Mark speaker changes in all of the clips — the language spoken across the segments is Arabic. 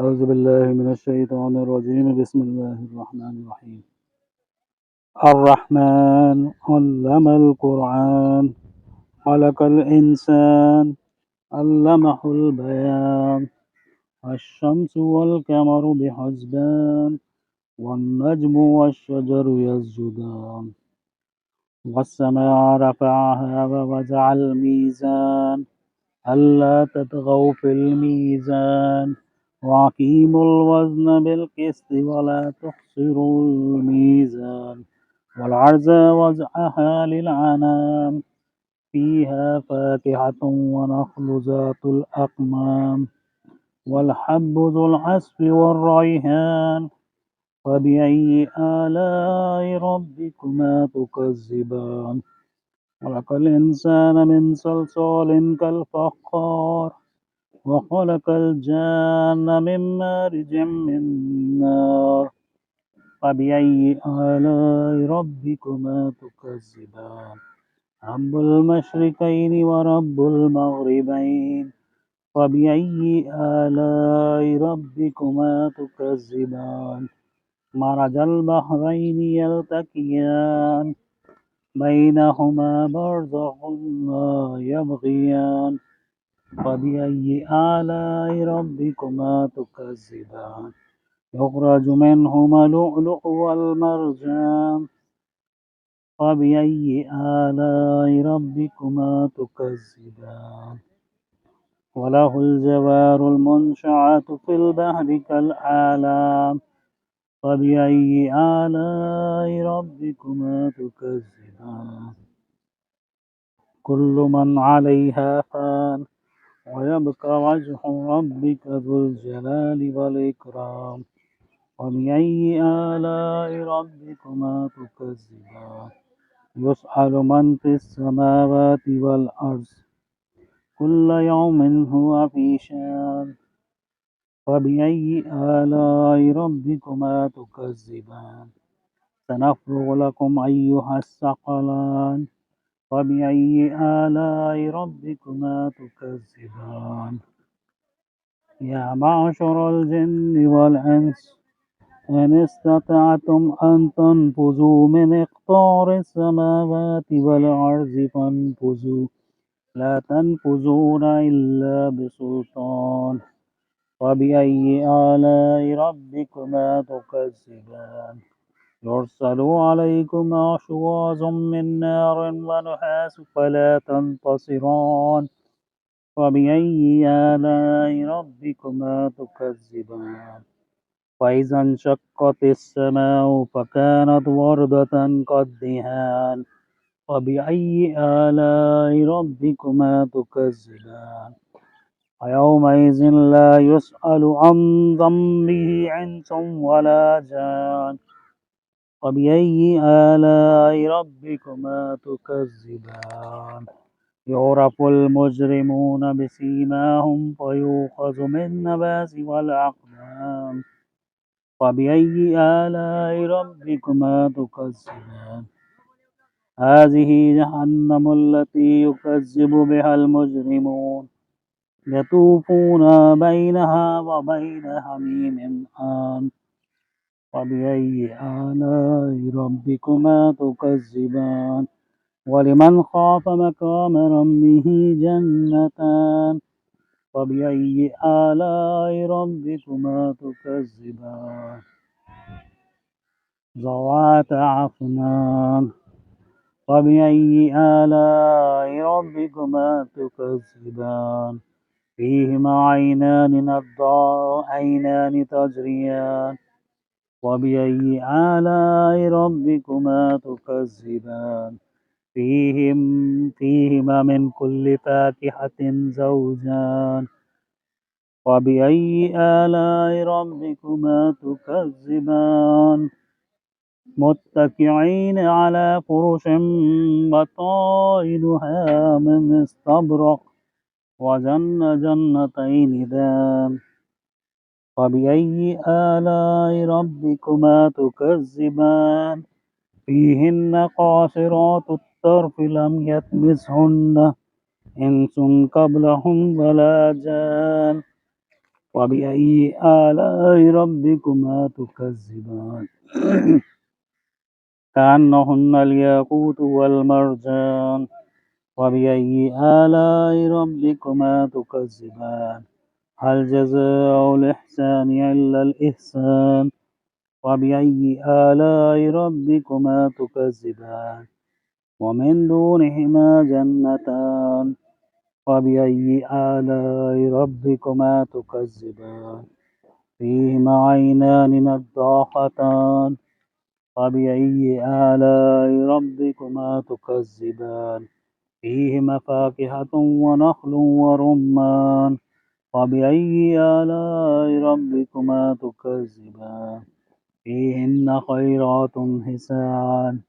Speaker 1: أعوذ بالله من الشيطان الرجيم بسم الله الرحمن الرحيم الرحمن علم القرآن خلق الإنسان علمه البيان الشمس والقمر بحسبان والنجم والشجر يسجدان والسماء رفعها ووضع الميزان ألا تطغوا في الميزان وأقيموا الوزن بالقسط ولا تخسروا الميزان والأرض وضعها للأنام فيها فاكهة ونخل ذات الأكمام والحب ذو العصف والريحان فبأي آلاء ربكما تكذبان خلق الإنسان من صلصال كالفخار وخلق الجان من مارج من نار فبأي آلاء ربكما تكذبان رب المشرقين ورب المغربين فبأي آلاء ربكما تكذبان مرج البحرين يلتقيان بينهما برزخ لا يبغيان فبأي آلاء ربكما تكذبان يخرج منهما اللؤلؤ والمرجان فبأي آلاء ربكما تكذبان وله الجوار المنشآت في البحر كالأعلام فبأي آلاء ربكما تكذبان كل من عليها فان ويبقى وجه ربك ذو الجلال والإكرام فبأي آلاء ربكما تكذبان يسأل من في السماوات والأرض كل يوم هو في شان فبأي آلاء ربكما تكذبان سنفرغ لكم أيها الثقلان فبأي آلاء ربكما تكذبان يا معشر الجن والإنس إن استطعتم أن تنفذوا من أقطار السماوات والأرض فانفذوا لا تنفذون إلا بسلطان فبأي آلاء ربكما تكذبان يرسل عليكم شواظ من نار ونحاس فلا تنتصران فبأي آلاء ربكما تكذبان وإذا انشقت السماء فكانت وردة كالدهان فبأي آلاء ربكما تكذبان ويومئذ لا يسأل عن ذنبه إنس ولا جان فبأي آلاء ربكما تكذبان يعرف المجرمون بسيماهم فيؤخذ بالنواصي والأقدام فبأي آلاء ربكما تكذبان هذه جهنم التي يكذب بها المجرمون يطوفون بينها وبين حميم آن فبأي آلاء ربكما تكذبان ولمن خاف مقام ربه جنتان فبأي آلاء ربكما تكذبان ذواتا أفنان فبأي آلاء ربكما تكذبان فيهما عينان تجريان وبأي آلاء ربكما تكذبان فيهما من كل فاكهة زوجان وبأي آلاء ربكما تكذبان متكئين على فرش بطائنها من استبرق جنتين دان فبأي آلاء ربكما تكذبان فيهن قاصرات الطرف لم يطمثهن إنس قبلهم ولا جان وبأي آلاء ربكما تكذبان كأنهن الياقوت والمرجان وبأي آلاء ربكما تكذبان هل جزاء الإحسان إلا الإحسان وبأي آلاء ربكما تكذبان ومن دونهما جنتان وبأي آلاء ربكما تكذبان فيهما عينان نضاختان فبأي آلاء ربكما تكذبان فيهما فاكهة ونخل ورمان فبأي آلاء ربكما تكذبان فيهن خيرات حسان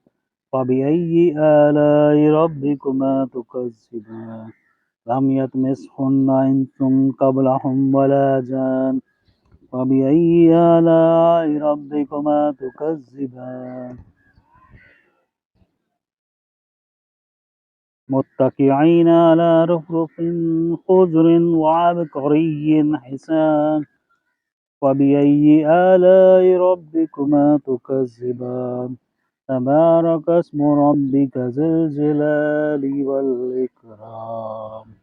Speaker 1: فبأي آلاء ربكما تكذبان لم يطمثهن إنس قبلهم ولا جان فبأي آلاء ربكما تكذبان متكئين على رفرف خضر وعبقري حسان فبأي آلاء ربكما تكذبان تبارك اسم ربك ذي الجلال والإكرام